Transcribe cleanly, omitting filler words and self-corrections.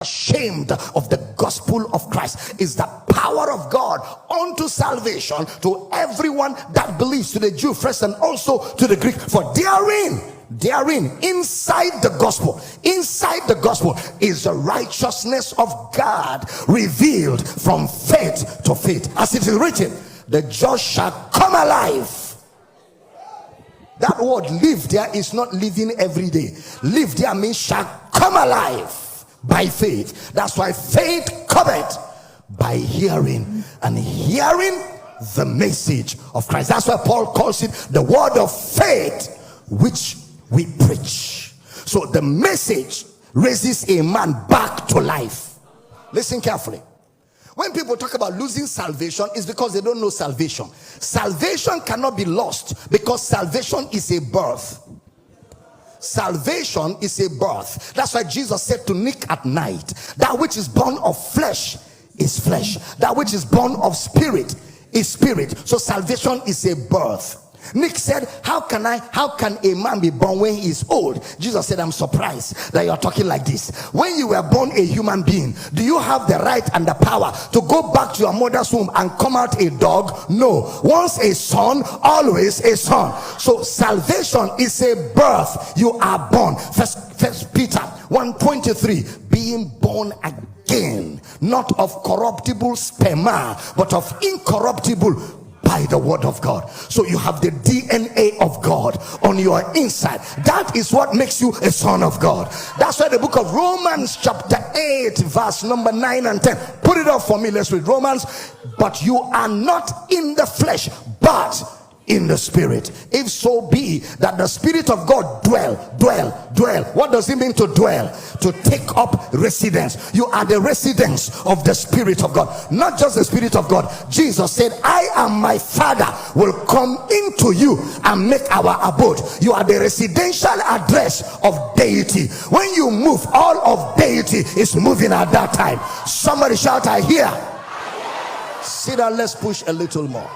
ashamed of the gospel of Christ. Is the power of God unto salvation to everyone that believes, to the Jew first and also to the Greek. For therein, inside the gospel is the righteousness of God revealed from faith to faith. As it is written, the just shall come alive. That word live there is not living every day. Live there means shall come alive by faith. That's why faith cometh by hearing, and hearing the message of Christ. That's why Paul calls it the word of faith which we preach. So the message raises a man back to life. Listen carefully. When people talk about losing salvation, it's because they don't know salvation. Salvation cannot be lost because salvation is a birth. Salvation is a birth. That's why Jesus said to Nick at night, that which is born of flesh is flesh, that which is born of spirit is spirit. So salvation is a birth. Nick said, how can a man be born when he is old? Jesus said, I'm surprised that you are talking like this. When you were born a human being, do you have the right and the power to go back to your mother's womb and come out a dog? No. Once a son, always a son. So salvation is a birth. You are born. First Peter 1:23, being born again, not of corruptible sperma, but of incorruptible by the word of God. So you have the DNA of God on your inside. That is what makes you a son of God. That's why the book of Romans chapter 8 verse number 9 and 10. Put it up for me. Let's read Romans. But you are not in the flesh, but in the spirit, if so be that the spirit of God dwell. What does it mean to dwell? To take up residence. You are the residence of the spirit of God, not just the spirit of God. Jesus said, I and my Father will come into you and make our abode. You are the residential address of deity. When you move, all of deity is moving at that time. Somebody shout, I hear. Sit down, let's push a little more.